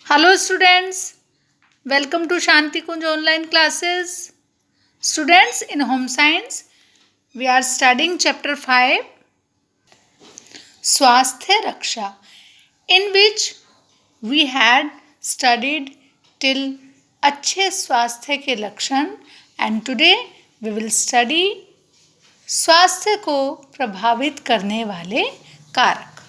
Hello students, welcome to Shanti Kunj online classes. Students, in home science, we are studying chapter 5 Swasthya Raksha, in which we had studied till अच्छे स्वास्थ्य के लक्षण and today we will study स्वास्थ्य को प्रभावित करने वाले कारक।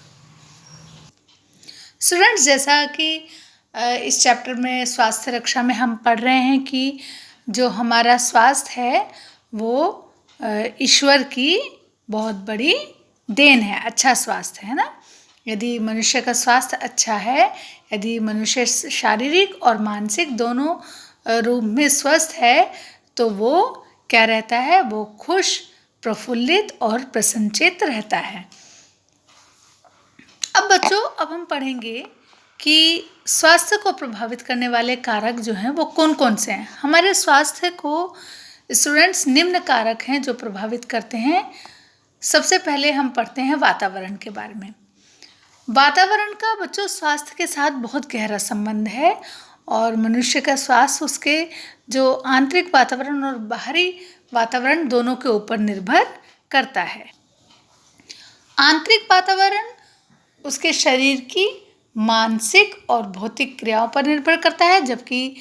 स्टूडेंट्स, जैसा कि इस चैप्टर में स्वास्थ्य रक्षा में हम पढ़ रहे हैं कि जो हमारा स्वास्थ्य है वो ईश्वर की बहुत बड़ी देन है। अच्छा स्वास्थ्य है ना। यदि मनुष्य का स्वास्थ्य अच्छा है, यदि मनुष्य शारीरिक और मानसिक दोनों रूप में स्वस्थ है तो वो क्या रहता है, वो खुश, प्रफुल्लित और प्रसन्नचित्त रहता है। अब बच्चों, अब हम पढ़ेंगे कि स्वास्थ्य को प्रभावित करने वाले कारक जो हैं वो कौन कौन से हैं। हमारे स्वास्थ्य को स्टूडेंट्स निम्न कारक हैं जो प्रभावित करते हैं। सबसे पहले हम पढ़ते हैं वातावरण के बारे में। वातावरण का बच्चों स्वास्थ्य के साथ बहुत गहरा संबंध है और मनुष्य का स्वास्थ्य उसके जो आंतरिक वातावरण और बाहरी वातावरण दोनों के ऊपर निर्भर करता है। आंतरिक वातावरण उसके शरीर की मानसिक और भौतिक क्रियाओं पर निर्भर करता है, जबकि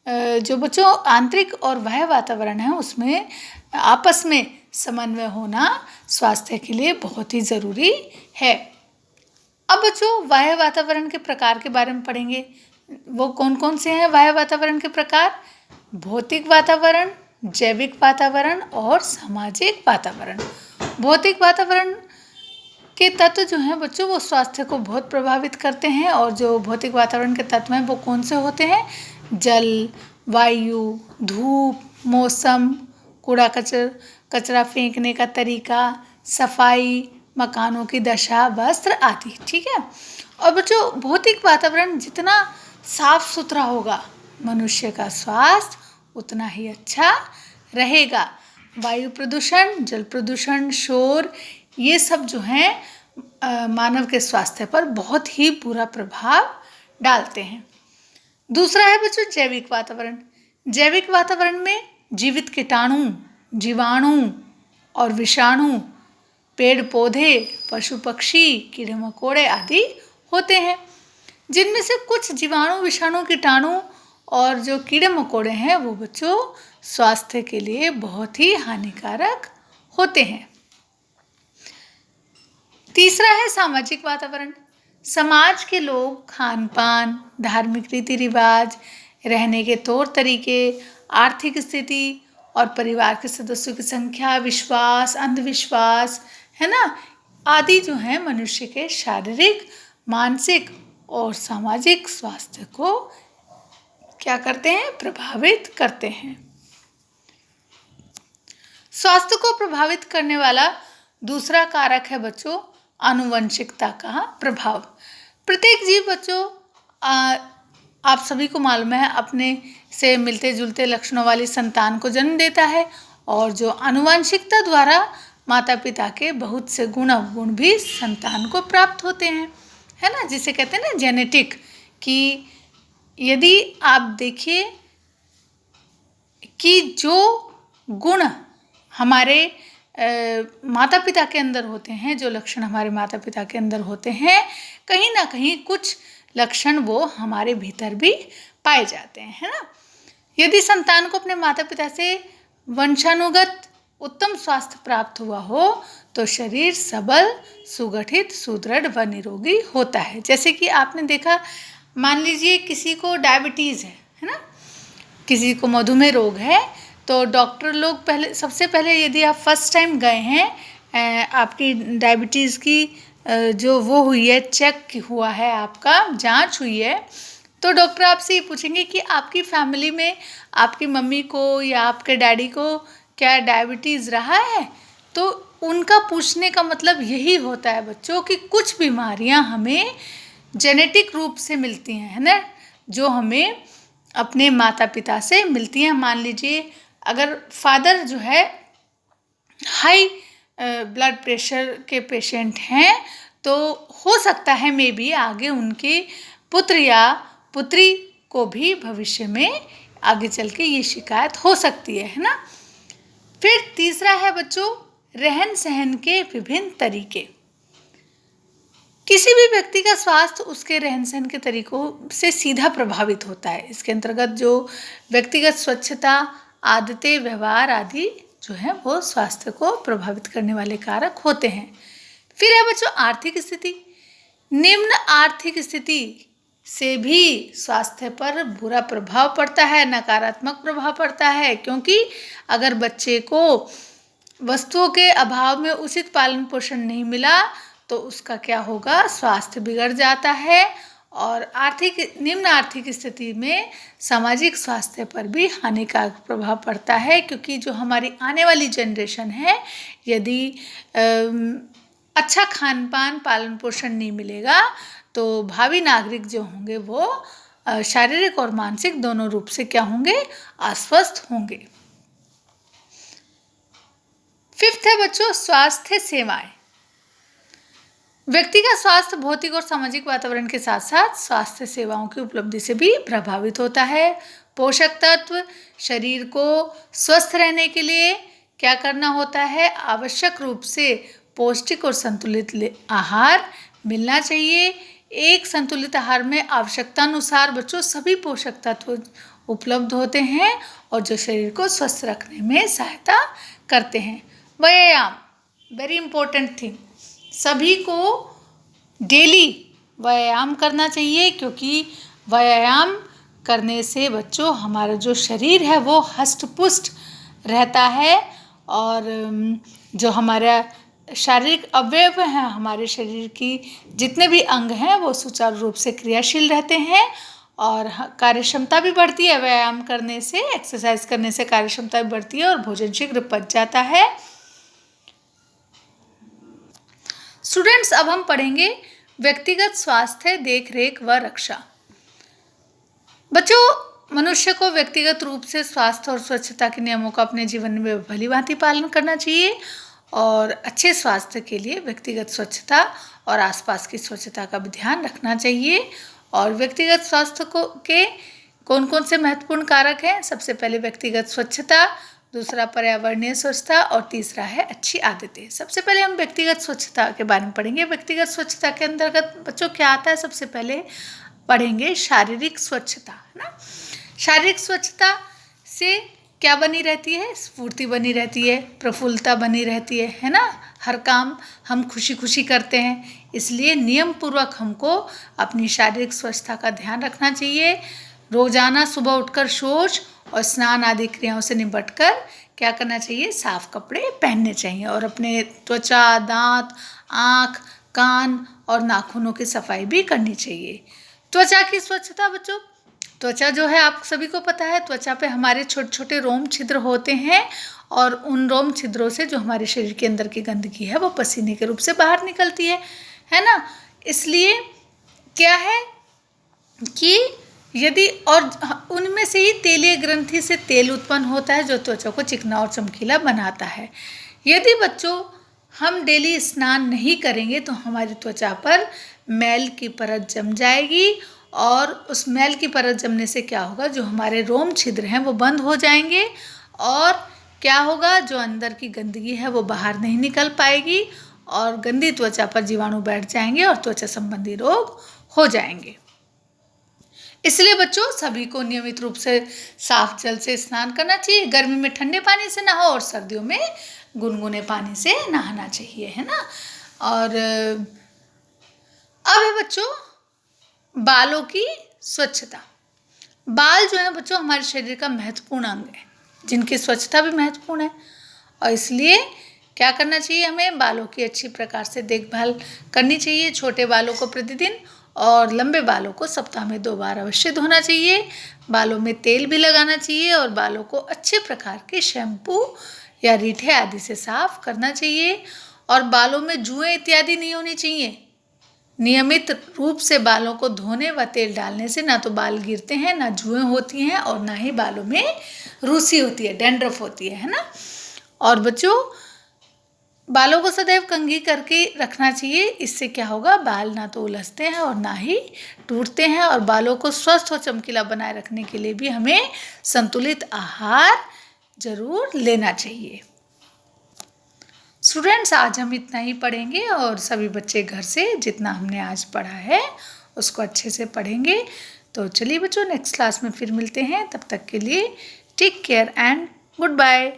जो बच्चों आंतरिक और बाह्य वातावरण है उसमें आपस में समन्वय होना स्वास्थ्य के लिए बहुत ही ज़रूरी है। अब बच्चों बाह्य वातावरण के प्रकार के बारे में पढ़ेंगे। वो कौन कौन से हैं बाह्य वातावरण के प्रकार? भौतिक वातावरण, जैविक वातावरण और सामाजिक वातावरण। भौतिक वातावरण के तत्व जो हैं बच्चों वो स्वास्थ्य को बहुत प्रभावित करते हैं और जो भौतिक वातावरण के तत्व हैं वो कौन से होते हैं? जल, वायु, धूप, मौसम, कूड़ा कचरा फेंकने का तरीका, सफाई, मकानों की दशा, वस्त्र आदि। ठीक है। और बच्चों भौतिक वातावरण जितना साफ सुथरा होगा मनुष्य का स्वास्थ्य उतना ही अच्छा रहेगा। वायु प्रदूषण, जल प्रदूषण, शोर, ये सब जो हैं मानव के स्वास्थ्य पर बहुत ही बुरा प्रभाव डालते हैं। दूसरा है बच्चों जैविक वातावरण। जैविक वातावरण में जीवित कीटाणु, जीवाणु और विषाणु, पेड़ पौधे, पशु पक्षी, कीड़े मकोड़े आदि होते हैं, जिनमें से कुछ जीवाणु, विषाणु, कीटाणु और जो कीड़े मकोड़े हैं वो बच्चों स्वास्थ्य के लिए बहुत ही हानिकारक होते हैं। तीसरा है सामाजिक वातावरण। समाज के लोग, खान पान, धार्मिक रीति रिवाज, रहने के तौर तरीके, आर्थिक स्थिति और परिवार के सदस्यों की संख्या, विश्वास, अंधविश्वास, है ना, आदि जो हैं मनुष्य के शारीरिक, मानसिक और सामाजिक स्वास्थ्य को क्या करते हैं? प्रभावित करते हैं। स्वास्थ्य को प्रभावित करने वाला दूसरा कारक है बच्चों आनुवंशिकता का प्रभाव। प्रत्येक जीव बच्चों आप सभी को मालूम है अपने से मिलते जुलते लक्षणों वाली संतान को जन्म देता है और जो आनुवंशिकता द्वारा माता पिता के बहुत से गुण अवगुण भी संतान को प्राप्त होते हैं, है ना, जिसे कहते हैं ना जेनेटिक। कि यदि आप देखिए कि जो गुण हमारे माता पिता के अंदर होते हैं, जो लक्षण हमारे माता पिता के अंदर होते हैं, कहीं ना कहीं कुछ लक्षण वो हमारे भीतर भी पाए जाते हैं, है ना। यदि संतान को अपने माता पिता से वंशानुगत उत्तम स्वास्थ्य प्राप्त हुआ हो तो शरीर सबल, सुगठित, सुदृढ़ व निरोगी होता है। जैसे कि आपने देखा, मान लीजिए किसी को डायबिटीज़ है ना, किसी को मधुमेह रोग है, तो डॉक्टर लोग सबसे पहले यदि आप फर्स्ट टाइम गए हैं, आपकी डायबिटीज़ की जो वो हुई है, चेक हुआ है, आपका जांच हुई है, तो डॉक्टर आपसे ये पूछेंगे कि आपकी फैमिली में आपकी मम्मी को या आपके डैडी को क्या डायबिटीज़ रहा है। तो उनका पूछने का मतलब यही होता है बच्चों कि कुछ बीमारियां हमें जेनेटिक रूप से मिलती हैं, है ना, जो हमें अपने माता पिता से मिलती हैं। मान लीजिए अगर फादर जो है हाई ब्लड प्रेशर के पेशेंट हैं तो हो सकता है मे बी आगे उनके पुत्र या पुत्री को भी भविष्य में आगे चल के ये शिकायत हो सकती है ना। फिर तीसरा है बच्चों, रहन सहन के विभिन्न तरीके। किसी भी व्यक्ति का स्वास्थ्य उसके रहन सहन के तरीकों से सीधा प्रभावित होता है। इसके अंतर्गत जो व्यक्तिगत स्वच्छता, आदतें, व्यवहार आदि जो है वो स्वास्थ्य को प्रभावित करने वाले कारक होते हैं। फिर है बच्चों आर्थिक स्थिति। निम्न आर्थिक स्थिति से भी स्वास्थ्य पर बुरा प्रभाव पड़ता है, नकारात्मक प्रभाव पड़ता है, क्योंकि अगर बच्चे को वस्तुओं के अभाव में उचित पालन पोषण नहीं मिला तो उसका क्या होगा, स्वास्थ्य बिगड़ जाता है। और निम्न आर्थिक स्थिति में सामाजिक स्वास्थ्य पर भी हानिकारक प्रभाव पड़ता है, क्योंकि जो हमारी आने वाली जनरेशन है, यदि अच्छा खान पान पालन पोषण नहीं मिलेगा तो भावी नागरिक जो होंगे वो शारीरिक और मानसिक दोनों रूप से क्या होंगे, अस्वस्थ होंगे। फिफ्थ है बच्चों स्वास्थ्य सेवाएं। व्यक्ति का स्वास्थ्य भौतिक और सामाजिक वातावरण के साथ साथ स्वास्थ्य सेवाओं की उपलब्धि से भी प्रभावित होता है। पोषक तत्व, शरीर को स्वस्थ रहने के लिए क्या करना होता है, आवश्यक रूप से पौष्टिक और संतुलित आहार मिलना चाहिए। एक संतुलित आहार में आवश्यकता अनुसार बच्चों सभी पोषक तत्व उपलब्ध होते हैं और जो शरीर को स्वस्थ रखने में सहायता करते हैं। व्यायाम, वेरी इंपॉर्टेंट थिंग, सभी को डेली व्यायाम करना चाहिए, क्योंकि व्यायाम करने से बच्चों हमारा जो शरीर है वो हष्ट पुष्ट रहता है और जो हमारा शारीरिक अवयव हैं, हमारे शरीर की जितने भी अंग हैं वो सुचारू रूप से क्रियाशील रहते हैं और कार्यक्षमता भी बढ़ती है। व्यायाम करने से, एक्सरसाइज करने से कार्यक्षमता भी बढ़ती है और भोजन शीघ्र पच जाता है। स्टूडेंट्स, अब हम पढ़ेंगे व्यक्तिगत स्वास्थ्य देखरेख व रक्षा। बच्चों, मनुष्य को व्यक्तिगत रूप से स्वास्थ्य और स्वच्छता के नियमों का अपने जीवन में भलीभांति पालन करना चाहिए और अच्छे स्वास्थ्य के लिए व्यक्तिगत स्वच्छता और आसपास की स्वच्छता का भी ध्यान रखना चाहिए। और व्यक्तिगत स्वास्थ्य के कौन कौन से महत्वपूर्ण कारक हैं? सबसे पहले व्यक्तिगत स्वच्छता, दूसरा पर्यावरणीय स्वच्छता और तीसरा है अच्छी आदतें। सबसे पहले हम व्यक्तिगत स्वच्छता के बारे में पढ़ेंगे। व्यक्तिगत स्वच्छता के अंतर्गत बच्चों क्या आता है? सबसे पहले पढ़ेंगे शारीरिक स्वच्छता, है ना। शारीरिक स्वच्छता से क्या बनी रहती है? स्फूर्ति बनी रहती है, प्रफुल्लता बनी रहती है ना। हर काम हम खुशी खुशी करते हैं, इसलिए नियम पूर्वक हमको अपनी शारीरिक स्वच्छता का ध्यान रखना चाहिए। रोजाना सुबह उठकर शौच और स्नान आदि क्रियाओं से निपटकर क्या करना चाहिए? साफ कपड़े पहनने चाहिए और अपने त्वचा, दांत, आँख, कान और नाखूनों की सफाई भी करनी चाहिए। त्वचा की स्वच्छता बच्चों, त्वचा जो है आप सभी को पता है, त्वचा पे हमारे छोटे छोटे रोम छिद्र होते हैं और उन रोम छिद्रों से जो हमारे शरीर के अंदर की गंदगी है वो पसीने के रूप से बाहर निकलती है ना। इसलिए क्या है कि यदि और उनमें से ही तेलीय ग्रंथि से तेल उत्पन्न होता है जो त्वचा को चिकना और चमकीला बनाता है। यदि बच्चों हम डेली स्नान नहीं करेंगे तो हमारी त्वचा पर मैल की परत जम जाएगी और उस मैल की परत जमने से क्या होगा, जो हमारे रोम छिद्र हैं वो बंद हो जाएंगे और क्या होगा, जो अंदर की गंदगी है वो बाहर नहीं निकल पाएगी और गंदी त्वचा पर जीवाणु बैठ जाएंगे और त्वचा संबंधी रोग हो जाएंगे। इसलिए बच्चों सभी को नियमित रूप से साफ जल से स्नान करना चाहिए। गर्मी में ठंडे पानी से नहाओ और सर्दियों में गुनगुने पानी से नहाना चाहिए, है ना। और अब है बच्चों बालों की स्वच्छता। बाल जो है बच्चों हमारे शरीर का महत्वपूर्ण अंग है, जिनकी स्वच्छता भी महत्वपूर्ण है और इसलिए क्या करना चाहिए, हमें बालों की अच्छी प्रकार से देखभाल करनी चाहिए। छोटे बालों को प्रतिदिन और लंबे बालों को सप्ताह में 2 बार अवश्य धोना चाहिए। बालों में तेल भी लगाना चाहिए और बालों को अच्छे प्रकार के शैम्पू या रीठे आदि से साफ करना चाहिए और बालों में जुएं इत्यादि नहीं होनी चाहिए। नियमित रूप से बालों को धोने व तेल डालने से ना तो बाल गिरते हैं, ना जुएं होती हैं और ना ही बालों में रूसी होती है, डैंड्रफ होती है ना। और बच्चों बालों को सदैव कंघी करके रखना चाहिए। इससे क्या होगा, बाल ना तो उलझते हैं और ना ही टूटते हैं। और बालों को स्वस्थ और चमकीला बनाए रखने के लिए भी हमें संतुलित आहार जरूर लेना चाहिए। स्टूडेंट्स, आज हम इतना ही पढ़ेंगे और सभी बच्चे घर से जितना हमने आज पढ़ा है उसको अच्छे से पढ़ेंगे। तो चलिए बच्चों, नेक्स्ट क्लास में फिर मिलते हैं। तब तक के लिए take care and good bye.